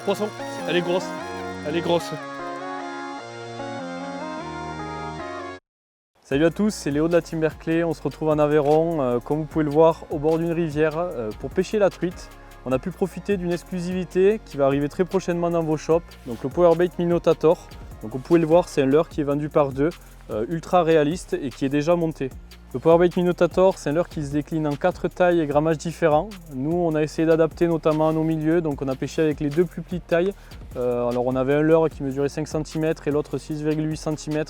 poisson, elle est grosse, elle est grosse. Salut à tous, c'est Léo de la Team Berkeley, on se retrouve en Aveyron, comme vous pouvez le voir, au bord d'une rivière pour pêcher la truite. On a pu profiter d'une exclusivité qui va arriver très prochainement dans vos shops, donc le Powerbait Minotator. Donc vous pouvez le voir, c'est un leurre qui est vendu par deux, ultra réaliste et qui est déjà monté. Le Powerbait Minotator, c'est un leurre qui se décline en 4 tailles et grammages différents. Nous, on a essayé d'adapter notamment à nos milieux, donc on a pêché avec les deux plus petites tailles. Alors on avait un leurre qui mesurait 5 cm et l'autre 6,8 cm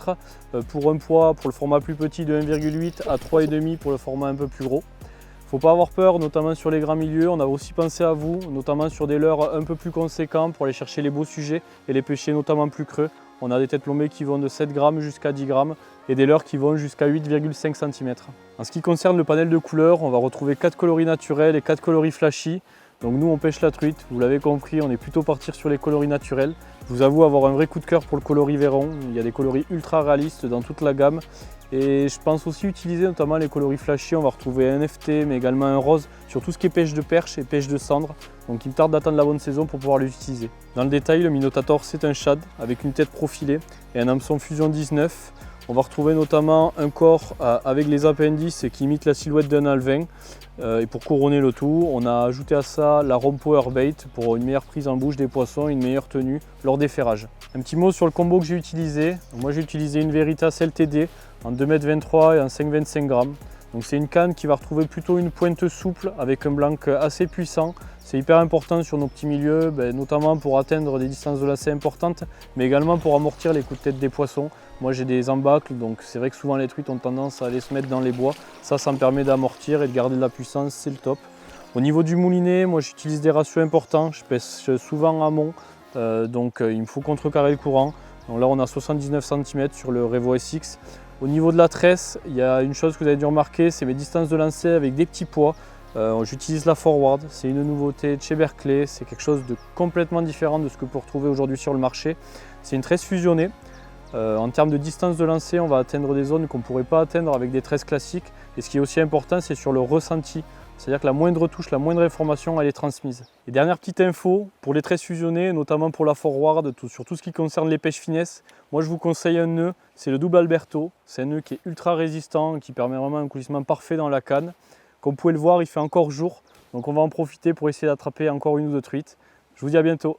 pour un poids pour le format plus petit de 1,8 à 3,5 pour le format un peu plus gros. Il ne faut pas avoir peur, notamment sur les grands milieux. On a aussi pensé à vous, notamment sur des leurres un peu plus conséquents pour aller chercher les beaux sujets et les pêcher notamment plus creux. On a des têtes plombées qui vont de 7 grammes jusqu'à 10 grammes et des leurres qui vont jusqu'à 8,5 cm. En ce qui concerne le panel de couleurs, on va retrouver 4 coloris naturels et 4 coloris flashy. Donc nous on pêche la truite, vous l'avez compris, on est plutôt partir sur les coloris naturels. Je vous avoue avoir un vrai coup de cœur pour le coloris Véron. Il y a des coloris ultra réalistes dans toute la gamme. Et je pense aussi utiliser notamment les coloris flashy. On va retrouver un FT mais également un rose sur tout ce qui est pêche de perche et pêche de cendre. Donc il me tarde d'attendre la bonne saison pour pouvoir les utiliser. Dans le détail, le Minotator c'est un shad avec une tête profilée et un hameçon Fusion 19. On va retrouver notamment un corps avec les appendices qui imite la silhouette d'un alevin. Et pour couronner le tout, on a ajouté à ça la Rome Powerbait pour une meilleure prise en bouche des poissons et une meilleure tenue lors des ferrages. Un petit mot sur le combo que j'ai utilisé. Moi j'ai utilisé une Veritas LTD en 2,23 m et en 5,25 g. Donc c'est une canne qui va retrouver plutôt une pointe souple avec un blanc assez puissant. C'est hyper important sur nos petits milieux, notamment pour atteindre des distances de lacet importantes, mais également pour amortir les coups de tête des poissons. Moi j'ai des embâcles, donc c'est vrai que souvent les truites ont tendance à aller se mettre dans les bois. Ça me permet d'amortir et de garder de la puissance, c'est le top. Au niveau du moulinet, moi j'utilise des ratios importants, je pêche souvent amont, donc il me faut contrecarrer le courant. Donc là on a 79 cm sur le Revo SX. Au niveau de la tresse, il y a une chose que vous avez dû remarquer, c'est mes distances de lancer avec des petits poids. J'utilise la Forward, c'est une nouveauté de chez Berkeley, c'est quelque chose de complètement différent de ce que vous pouvez retrouver aujourd'hui sur le marché. C'est une tresse fusionnée. En termes de distance de lancer, on va atteindre des zones qu'on ne pourrait pas atteindre avec des tresses classiques. Et ce qui est aussi important, c'est sur le ressenti. C'est-à-dire que la moindre touche, la moindre information, elle est transmise. Et dernière petite info, pour les tresses fusionnées, notamment pour la Forward, sur tout ce qui concerne les pêches finesse, moi je vous conseille un nœud, c'est le double Alberto. C'est un nœud qui est ultra résistant, qui permet vraiment un coulissement parfait dans la canne. Comme vous pouvez le voir, il fait encore jour, donc on va en profiter pour essayer d'attraper encore une ou deux truites. Je vous dis à bientôt.